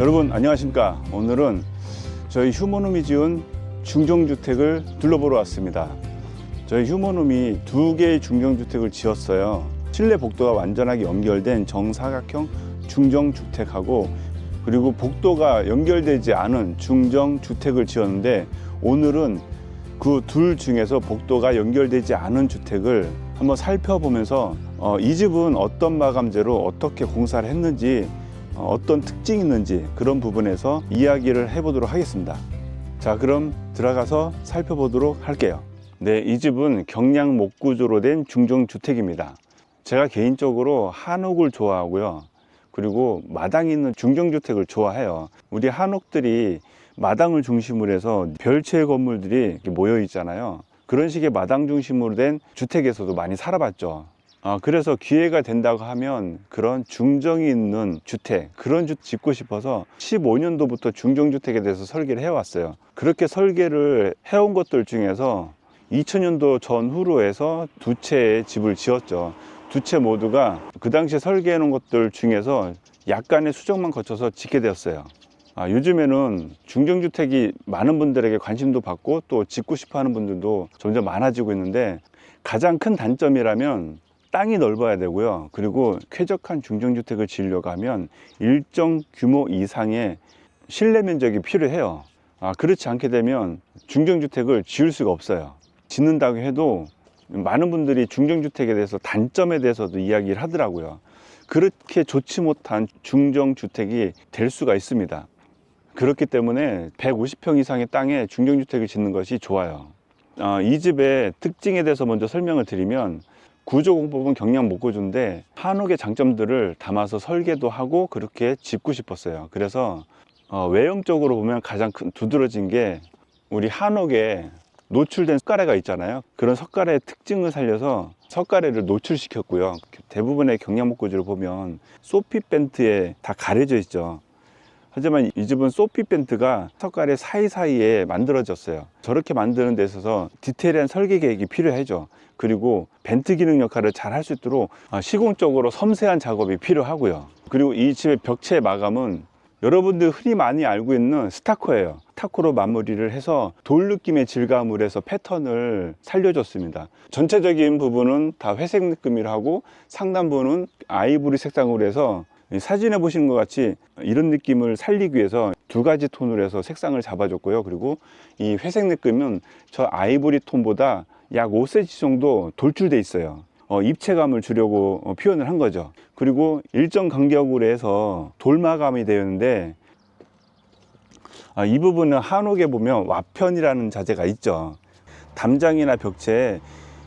여러분 안녕하십니까. 오늘은 저희 휴먼홈이 지은 중정주택을 둘러보러 왔습니다. 저희 휴먼홈이 2개의 중정주택을 지었어요. 실내 복도가 완전하게 연결된 정사각형 중정주택하고, 그리고 복도가 연결되지 않은 중정주택을 지었는데, 오늘은 그 둘 중에서 복도가 연결되지 않은 주택을 한번 살펴보면서 이 집은 어떤 마감재로 어떻게 공사를 했는지, 어떤 특징이 있는지 그런 부분에서 이야기를 해보도록 하겠습니다. 자, 그럼 들어가서 살펴보도록 할게요. 네, 이 집은 경량 목구조로 된 중정주택입니다. 제가 개인적으로 한옥을 좋아하고요, 그리고 마당이 있는 중정주택을 좋아해요. 우리 한옥들이 마당을 중심으로 해서 별채 건물들이 이렇게 모여 있잖아요. 그런 식의 마당 중심으로 된 주택에서도 많이 살아봤죠. 그래서 기회가 된다고 하면 그런 중정이 있는 주택, 그런 주택 짓고 싶어서 15년도부터 중정주택에 대해서 설계를 해왔어요. 그렇게 설계를 해온 것들 중에서 2000년도 전후로 해서 2채의 집을 지었죠. 2채 모두가 그 당시에 설계해 놓은 것들 중에서 약간의 수정만 거쳐서 짓게 되었어요. 요즘에는 중정주택이 많은 분들에게 관심도 받고 또 짓고 싶어 하는 분들도 점점 많아지고 있는데, 가장 큰 단점이라면 땅이 넓어야 되고요, 그리고 쾌적한 중정주택을 지으려고 하면 일정 규모 이상의 실내 면적이 필요해요. 그렇지 않게 되면 중정주택을 지을 수가 없어요. 짓는다고 해도 많은 분들이 중정주택에 대해서 단점에 대해서도 이야기를 하더라고요. 그렇게 좋지 못한 중정주택이 될 수가 있습니다. 그렇기 때문에 150평 이상의 땅에 중정주택을 짓는 것이 좋아요. 이 집의 특징에 대해서 먼저 설명을 드리면, 구조공법은 경량 목구조인데 한옥의 장점들을 담아서 설계도 하고 그렇게 짓고 싶었어요. 그래서 외형적으로 보면 가장 큰 두드러진 게, 우리 한옥에 노출된 석가래가 있잖아요. 그런 석가래의 특징을 살려서 석가래를 노출시켰고요. 대부분의 경량 목구조를 보면 소피 벤트에 다 가려져 있죠. 하지만 이 집은 소피 벤트가 석가래 사이사이에 만들어졌어요. 저렇게 만드는 데 있어서 디테일한 설계 계획이 필요하죠. 그리고 벤트 기능 역할을 잘 할 수 있도록 시공적으로 섬세한 작업이 필요하고요. 그리고 이 집의 벽체 마감은 여러분들 흔히 많이 알고 있는 스타코예요. 스타코로 마무리를 해서 돌 느낌의 질감을 해서 패턴을 살려줬습니다. 전체적인 부분은 다 회색 느낌으로 하고, 상단부는 아이보리 색상으로 해서 사진에 보시는 것 같이 이런 느낌을 살리기 위해서 2가지 톤으로 해서 색상을 잡아줬고요. 그리고 이 회색 느낌은 저 아이보리 톤보다 약 5cm 정도 돌출돼 있어요. 입체감을 주려고 표현을 한 거죠. 그리고 일정 간격으로 해서 돌마감이 되어 있는데, 이 부분은 한옥에 보면 와편이라는 자재가 있죠. 담장이나 벽체에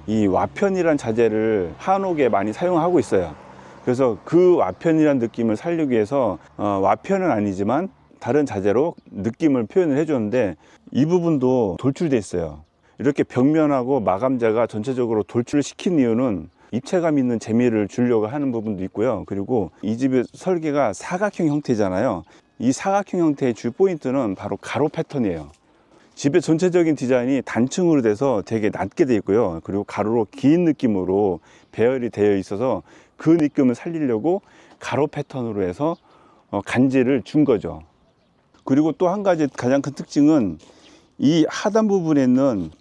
이 와편이라는 자재를 한옥에 많이 사용하고 있어요. 그래서 그 와편이라는 느낌을 살리기 위해서 와편은 아니지만 다른 자재로 느낌을 표현을 해줬는데, 이 부분도 돌출돼 있어요. 이렇게 벽면하고 마감재가 전체적으로 돌출시킨 이유는 입체감 있는 재미를 주려고 하는 부분도 있고요. 그리고 이 집의 설계가 사각형 형태잖아요. 이 사각형 형태의 주 포인트는 바로 가로 패턴이에요. 집의 전체적인 디자인이 단층으로 돼서 되게 낮게 되어 있고요. 그리고 가로로 긴 느낌으로 배열이 되어 있어서 그 느낌을 살리려고 가로 패턴으로 해서 간지를 준 거죠. 그리고 또 한 가지 가장 큰 특징은 이 하단 부분에 있는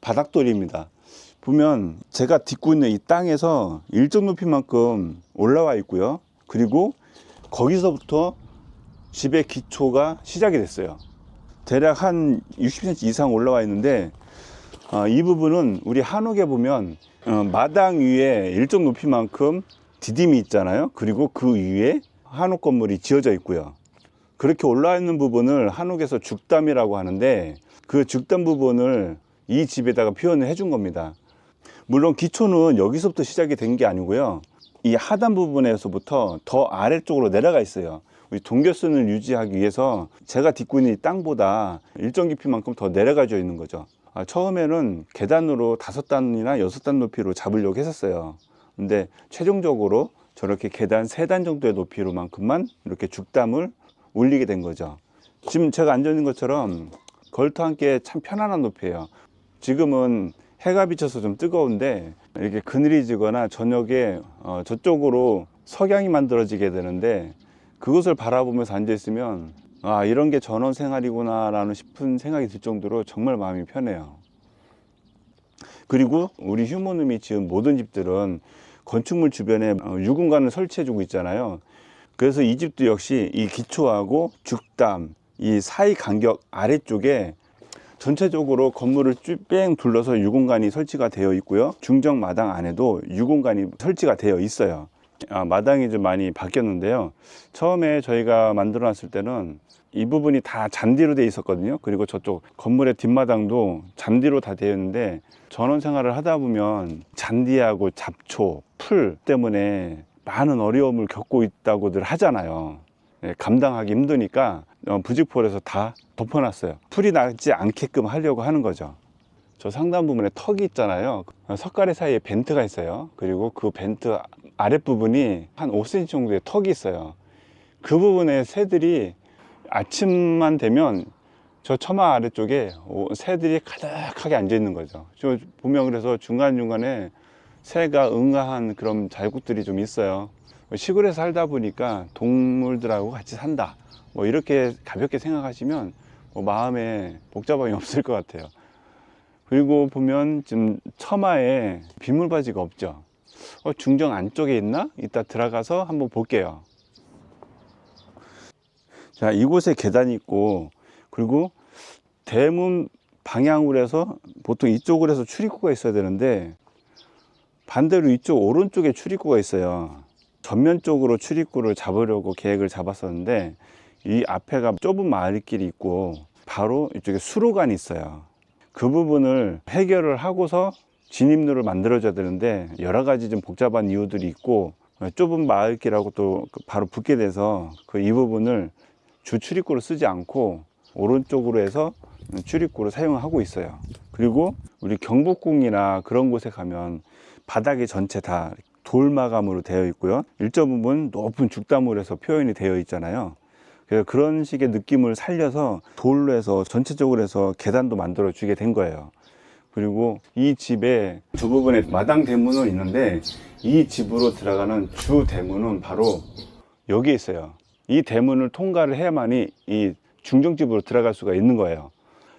바닥돌입니다. 보면 제가 딛고 있는 이 땅에서 일정 높이만큼 올라와 있고요. 그리고 거기서부터 집의 기초가 시작이 됐어요. 대략 한 60cm 이상 올라와 있는데, 이 부분은 우리 한옥에 보면 마당 위에 일정 높이만큼 디딤이 있잖아요. 그리고 그 위에 한옥 건물이 지어져 있고요. 그렇게 올라와 있는 부분을 한옥에서 죽담이라고 하는데, 그 죽담 부분을 이 집에다가 표현을 해준 겁니다. 물론 기초는 여기서부터 시작이 된 게 아니고요, 이 하단 부분에서부터 더 아래쪽으로 내려가 있어요. 우리 동결선을 유지하기 위해서 제가 딛고 있는 이 땅보다 일정 깊이만큼 더 내려가져 있는 거죠. 처음에는 계단으로 5단이나 6단 높이로 잡으려고 했었어요. 근데 최종적으로 저렇게 계단 3단 정도의 높이로만큼만 이렇게 죽담을 올리게 된 거죠. 지금 제가 앉아 있는 것처럼 걸터 앉기에 참 편안한 높이에요. 지금은 해가 비쳐서 좀 뜨거운데, 이렇게 그늘이 지거나 저녁에 저쪽으로 석양이 만들어지게 되는데, 그것을 바라보면서 앉아 있으면 아, 이런 게 전원 생활이구나 라는 싶은 생각이 들 정도로 정말 마음이 편해요. 그리고 우리 휴머눔이 지은 모든 집들은 건축물 주변에 유공간을 설치해 주고 있잖아요. 그래서 이 집도 역시 이 기초하고 죽담 이 사이 간격 아래쪽에 전체적으로 건물을 뺑 둘러서 유공간이 설치가 되어 있고요. 중정 마당 안에도 유공간이 설치가 되어 있어요. 마당이 좀 많이 바뀌었는데요. 처음에 저희가 만들어 놨을 때는 이 부분이 다 잔디로 되어 있었거든요. 그리고 저쪽 건물의 뒷마당도 잔디로 다 되어 있는데 전원 생활을 하다 보면 잔디하고 잡초, 풀 때문에 많은 어려움을 겪고 있다고들 하잖아요. 감당하기 힘드니까 부직포에서 다 덮어놨어요. 풀이 나지 않게끔 하려고 하는 거죠. 저 상단 부분에 턱이 있잖아요. 석가래 사이에 벤트가 있어요. 그리고 그 벤트 아랫부분이 한 5cm 정도의 턱이 있어요. 그 부분에 새들이 아침만 되면 저 처마 아래쪽에 새들이 가득하게 앉아 있는 거죠. 저 보면 그래서 중간중간에 새가 응아한 그런 잘굿들이 좀 있어요. 시골에 살다 보니까 동물들하고 같이 산다, 뭐 이렇게 가볍게 생각하시면 마음에 복잡함이 없을 것 같아요. 그리고 보면 지금 처마에 빗물바지가 없죠. 중정 안쪽에 있나? 이따 들어가서 한번 볼게요. 자, 이곳에 계단이 있고, 그리고 대문 방향으로 해서 보통 이쪽으로 해서 출입구가 있어야 되는데 반대로 이쪽 오른쪽에 출입구가 있어요. 전면적으로 출입구를 잡으려고 계획을 잡았었는데 이 앞에가 좁은 마을길이 있고 바로 이쪽에 수로관이 있어요. 그 부분을 해결을 하고서 진입로를 만들어줘야 되는데 여러 가지 좀 복잡한 이유들이 있고 좁은 마을길하고 또 바로 붙게 돼서 이 부분을 주 출입구로 쓰지 않고 오른쪽으로 해서 출입구로 사용하고 있어요. 그리고 우리 경복궁이나 그런 곳에 가면 바닥이 전체 다 돌마감으로 되어 있고요. 일정 부분 높은 죽담으로 해서 표현이 되어 있잖아요. 그래서 그런 식의 느낌을 살려서 돌로 해서 전체적으로 해서 계단도 만들어 주게 된 거예요. 그리고 이 집에 두 부분에 마당 대문은 있는데 이 집으로 들어가는 주 대문은 바로 여기에 있어요. 이 대문을 통과를 해야만이 이 중정집으로 들어갈 수가 있는 거예요.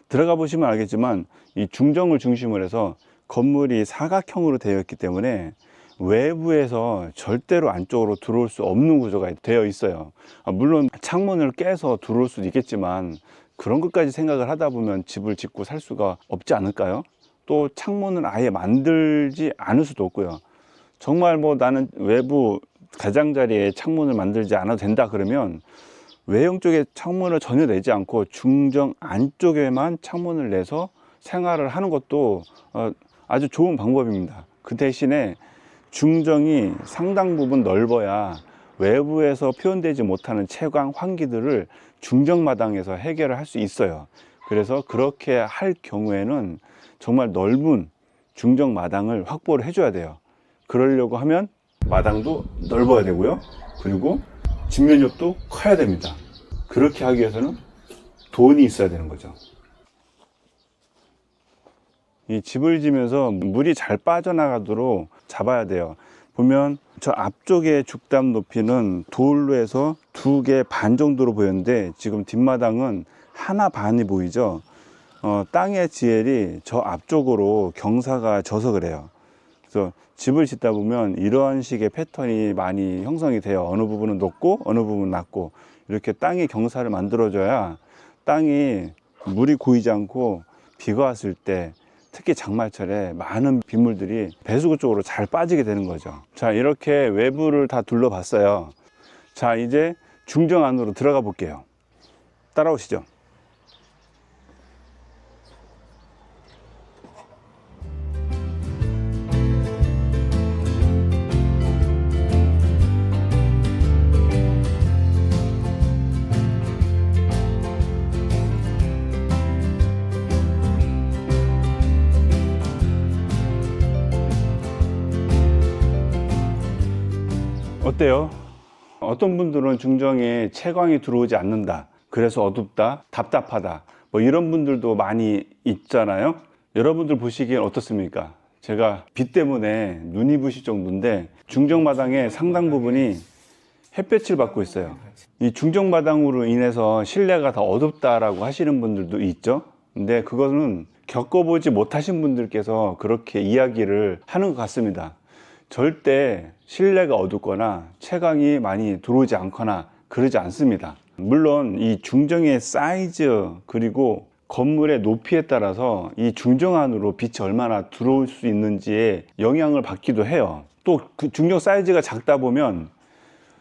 들어가 보시면 알겠지만 이 중정을 중심으로 해서 건물이 사각형으로 되어 있기 때문에 외부에서 절대로 안쪽으로 들어올 수 없는 구조가 되어 있어요. 물론 창문을 깨서 들어올 수도 있겠지만 그런 것까지 생각을 하다 보면 집을 짓고 살 수가 없지 않을까요? 또 창문을 아예 만들지 않을 수도 없고요. 정말 뭐 나는 외부 가장자리에 창문을 만들지 않아도 된다 그러면 외형 쪽에 창문을 전혀 내지 않고 중정 안쪽에만 창문을 내서 생활을 하는 것도 아주 좋은 방법입니다. 그 대신에 중정이 상당 부분 넓어야 외부에서 표현되지 못하는 채광 환기들을 중정마당에서 해결을 할 수 있어요. 그래서 그렇게 할 경우에는 정말 넓은 중정마당을 확보를 해줘야 돼요. 그러려고 하면 마당도 넓어야 되고요. 그리고 집면적도 커야 됩니다. 그렇게 하기 위해서는 돈이 있어야 되는 거죠. 이 집을 지면서 물이 잘 빠져나가도록 잡아야 돼요. 보면 저 앞쪽에 죽담 높이는 돌로 해서 2개 반 정도로 보였는데 지금 뒷마당은 하나 반이 보이죠. 땅의 지엘이 저 앞쪽으로 경사가 져서 그래요. 그래서 집을 짓다 보면 이러한 식의 패턴이 많이 형성이 돼요. 어느 부분은 높고 어느 부분은 낮고 이렇게 땅의 경사를 만들어줘야 땅이 물이 고이지 않고 비가 왔을 때 특히 장마철에 많은 빗물들이 배수구 쪽으로 잘 빠지게 되는 거죠. 자, 이렇게 외부를 다 둘러봤어요. 자, 이제 중정 안으로 들어가 볼게요. 따라오시죠. 어때요? 어떤 분들은 중정에 채광이 들어오지 않는다, 그래서 어둡다, 답답하다, 뭐 이런 분들도 많이 있잖아요. 여러분들 보시기엔 어떻습니까? 제가 빛 때문에 눈이 부실 정도인데 중정마당의 상당 부분이 햇볕을 받고 있어요. 이 중정마당으로 인해서 실내가 더 어둡다라고 하시는 분들도 있죠. 근데 그거는 겪어보지 못하신 분들께서 그렇게 이야기를 하는 것 같습니다. 절대 실내가 어둡거나 채광이 많이 들어오지 않거나 그러지 않습니다. 물론 이 중정의 사이즈 그리고 건물의 높이에 따라서 이 중정 안으로 빛이 얼마나 들어올 수 있는지에 영향을 받기도 해요. 또 그 중정 사이즈가 작다 보면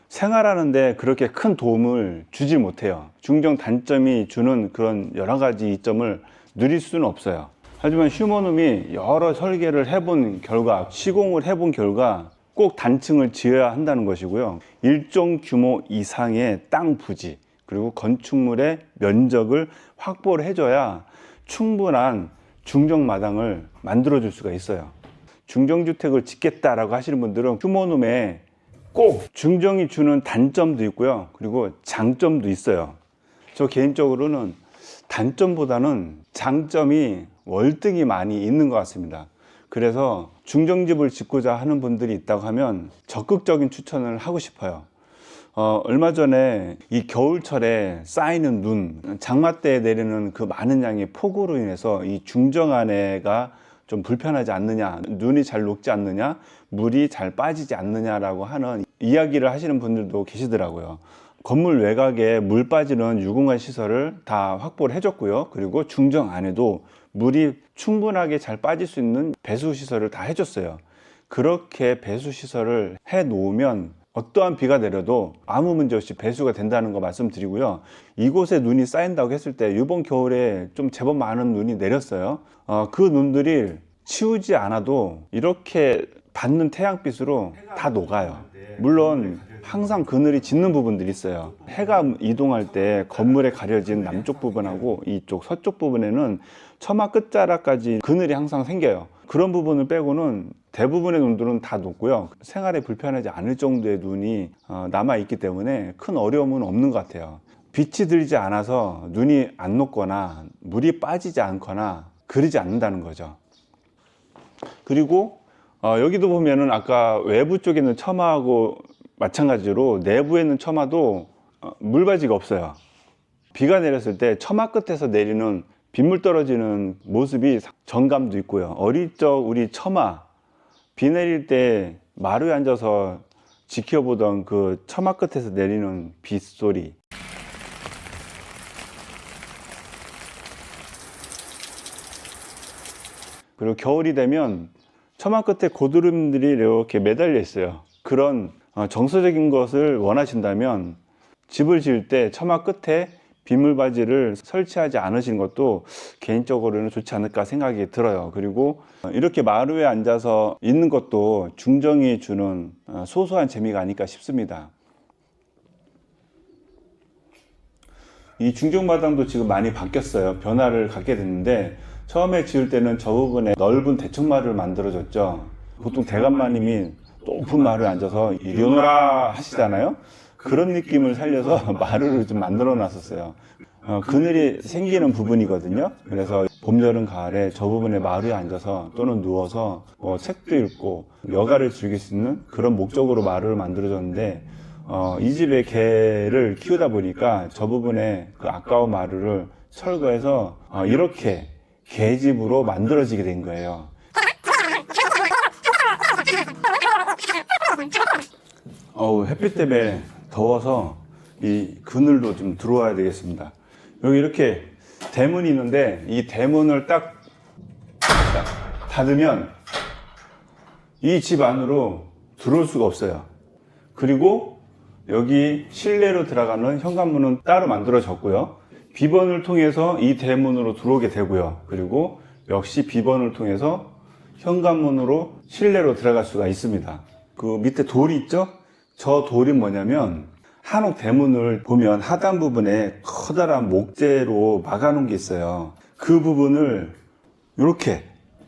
생활하는데 그렇게 큰 도움을 주지 못해요. 중정 단점이 주는 그런 여러 가지 이점을 누릴 수는 없어요. 하지만 휴머눔이 여러 설계를 해본 결과, 시공을 해본 결과 꼭 단층을 지어야 한다는 것이고요. 일정 규모 이상의 땅 부지 그리고 건축물의 면적을 확보를 해줘야 충분한 중정마당을 만들어 줄 수가 있어요. 중정주택을 짓겠다라고 하시는 분들은 휴머눔에 꼭 중정이 주는 단점도 있고요. 그리고 장점도 있어요. 저 개인적으로는 단점보다는 장점이 월등히 많이 있는 것 같습니다. 그래서 중정집을 짓고자 하는 분들이 있다고 하면 적극적인 추천을 하고 싶어요. 얼마 전에 이 겨울철에 쌓이는 눈, 장마 때 내리는 그 많은 양의 폭우로 인해서 이 중정 안에가 좀 불편하지 않느냐, 눈이 잘 녹지 않느냐, 물이 잘 빠지지 않느냐라고 하는 이야기를 하시는 분들도 계시더라고요. 건물 외곽에 물 빠지는 유공간 시설을 다 확보를 해줬고요. 그리고 중정 안에도 물이 충분하게 잘 빠질 수 있는 배수 시설을 다 해줬어요. 그렇게 배수 시설을 해 놓으면 어떠한 비가 내려도 아무 문제 없이 배수가 된다는 거 말씀드리고요. 이곳에 눈이 쌓인다고 했을 때 이번 겨울에 좀 제법 많은 눈이 내렸어요. 그 눈들이 치우지 않아도 이렇게 받는 태양빛으로 다 녹아요. 물론 항상 그늘이 짙는 부분들이 있어요. 해가 이동할 때 건물에 가려진 남쪽 부분하고 이쪽 서쪽 부분에는 처마 끝자락까지 그늘이 항상 생겨요. 그런 부분을 빼고는 대부분의 눈들은 다 녹고요. 생활에 불편하지 않을 정도의 눈이 남아있기 때문에 큰 어려움은 없는 것 같아요. 빛이 들지 않아서 눈이 안 녹거나 물이 빠지지 않거나 그러지 않는다는 거죠. 그리고 여기도 보면은 아까 외부 쪽에 있는 처마하고 마찬가지로 내부에 있는 처마도 물바지가 없어요. 비가 내렸을 때 처마 끝에서 내리는 빗물 떨어지는 모습이 정감도 있고요. 어릴 적 우리 처마 비 내릴 때 마루에 앉아서 지켜보던 그 처마 끝에서 내리는 빗소리, 그리고 겨울이 되면 처마 끝에 고드름들이 이렇게 매달려 있어요. 그런 정서적인 것을 원하신다면 집을 지을 때 처마 끝에 빗물바지를 설치하지 않으신 것도 개인적으로는 좋지 않을까 생각이 들어요. 그리고 이렇게 마루에 앉아서 있는 것도 중정이 주는 소소한 재미가 아닐까 싶습니다. 이 중정마당도 지금 많이 바뀌었어요. 변화를 갖게 됐는데 처음에 지을 때는 저 부분에 넓은 대청마루를 만들어줬죠. 보통 대감마님이 높은 마루에 앉아서 이리 오너라 하시잖아요. 그런 느낌을 살려서 마루를 좀 만들어 놨었어요. 그늘이 생기는 부분이거든요. 그래서 봄, 여름, 가을에 저 부분에 마루에 앉아서 또는 누워서 책도 읽고 여가를 즐길 수 있는 그런 목적으로 마루를 만들어줬는데 이 집에 개를 키우다 보니까 저 부분에 그 아까운 마루를 철거해서 이렇게 개집으로 만들어지게 된 거예요. 햇빛 때문에 더워서 이 그늘로 좀 들어와야 되겠습니다. 여기 이렇게 대문이 있는데 이 대문을 딱 닫으면 이 집 안으로 들어올 수가 없어요. 그리고 여기 실내로 들어가는 현관문은 따로 만들어졌고요. 비번을 통해서 이 대문으로 들어오게 되고요. 그리고 역시 비번을 통해서 현관문으로 실내로 들어갈 수가 있습니다. 그 밑에 돌이 있죠? 저 돌이 뭐냐면 한옥 대문을 보면 하단 부분에 커다란 목재로 막아놓은 게 있어요. 그 부분을 이렇게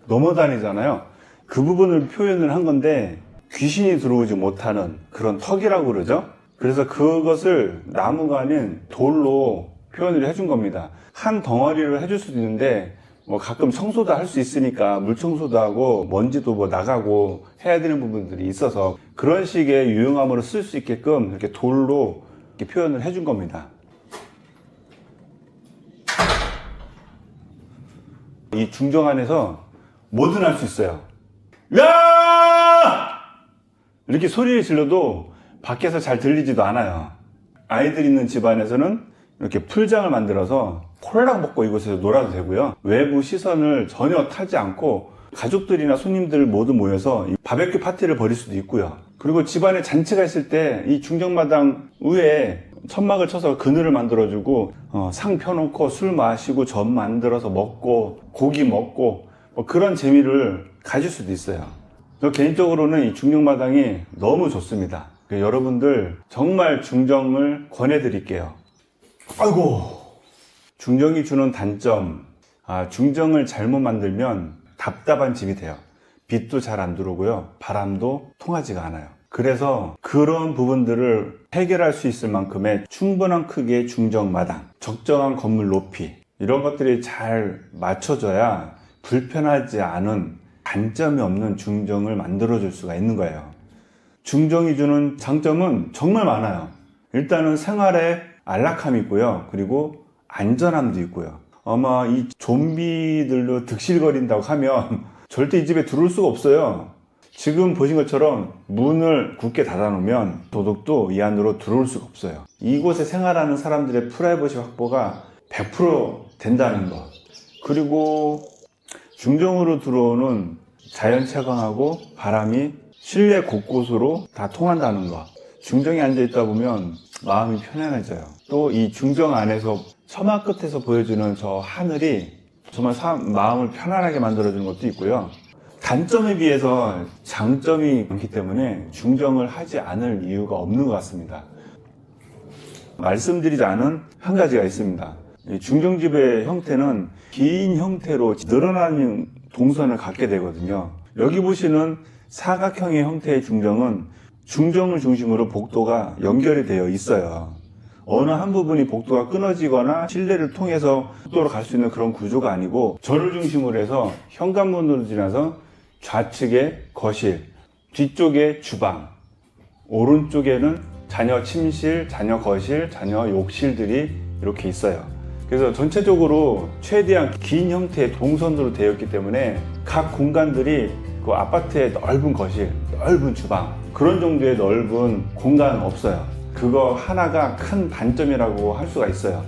넘어다니잖아요. 그 부분을 표현을 한 건데 귀신이 들어오지 못하는 그런 턱이라고 그러죠. 그래서 그것을 나무가 아닌 돌로 표현을 해준 겁니다. 한 덩어리를 해줄 수도 있는데 가끔 청소도 할 수 있으니까 물 청소도 하고 먼지도 나가고 해야 되는 부분들이 있어서 그런 식의 유용함으로 쓸 수 있게끔 이렇게 돌로 이렇게 표현을 해준 겁니다. 이 중정 안에서 뭐든 할 수 있어요. 야! 이렇게 소리를 질러도 밖에서 잘 들리지도 않아요. 아이들 있는 집안에서는 이렇게 풀장을 만들어서 콜랑 먹고 이곳에서 놀아도 되고요. 외부 시선을 전혀 타지 않고 가족들이나 손님들 모두 모여서 바베큐 파티를 벌일 수도 있고요. 그리고 집안에 잔치가 있을 때 이 중정마당 위에 천막을 쳐서 그늘을 만들어주고 상 펴놓고 술 마시고 전 만들어서 먹고 고기 먹고 뭐 그런 재미를 가질 수도 있어요. 저 개인적으로는 이 중정마당이 너무 좋습니다. 여러분들 정말 중정을 권해드릴게요. 아이고, 중정이 주는 단점, 중정을 잘못 만들면 답답한 집이 돼요. 빛도 잘 안 들어오고요, 바람도 통하지가 않아요. 그래서 그런 부분들을 해결할 수 있을 만큼의 충분한 크기의 중정마당, 적정한 건물 높이, 이런 것들이 잘 맞춰져야 불편하지 않은 단점이 없는 중정을 만들어줄 수가 있는 거예요. 중정이 주는 장점은 정말 많아요. 일단은 생활에 안락함이 있고요. 그리고 안전함도 있고요. 아마 이 좀비들로 득실거린다고 하면 절대 이 집에 들어올 수가 없어요. 지금 보신 것처럼 문을 굳게 닫아놓으면 도둑도 이 안으로 들어올 수가 없어요. 이곳에 생활하는 사람들의 프라이버시 확보가 100% 된다는 것. 그리고 중정으로 들어오는 자연 채광하고 바람이 실내 곳곳으로 다 통한다는 것. 중정에 앉아있다 보면 마음이 편안해져요. 또 이 중정 안에서 서막 끝에서 보여주는 저 하늘이 정말 마음을 편안하게 만들어주는 것도 있고요. 단점에 비해서 장점이 많기 때문에 중정을 하지 않을 이유가 없는 것 같습니다. 말씀드리지 않은 한 가지가 있습니다. 이 중정집의 형태는 긴 형태로 늘어나는 동선을 갖게 되거든요. 여기 보시는 사각형의 형태의 중정은 중정을 중심으로 복도가 연결이 되어 있어요. 어느 한 부분이 복도가 끊어지거나 실내를 통해서 복도로 갈 수 있는 그런 구조가 아니고 절을 중심으로 해서 현관문으로 지나서 좌측에 거실, 뒤쪽에 주방, 오른쪽에는 자녀 침실, 자녀 거실, 자녀 욕실들이 이렇게 있어요. 그래서 전체적으로 최대한 긴 형태의 동선으로 되어 있기 때문에 각 공간들이 그 아파트의 넓은 거실, 넓은 주방, 그런 정도의 넓은 공간은 없어요. 그거 하나가 큰 단점이라고 할 수가 있어요.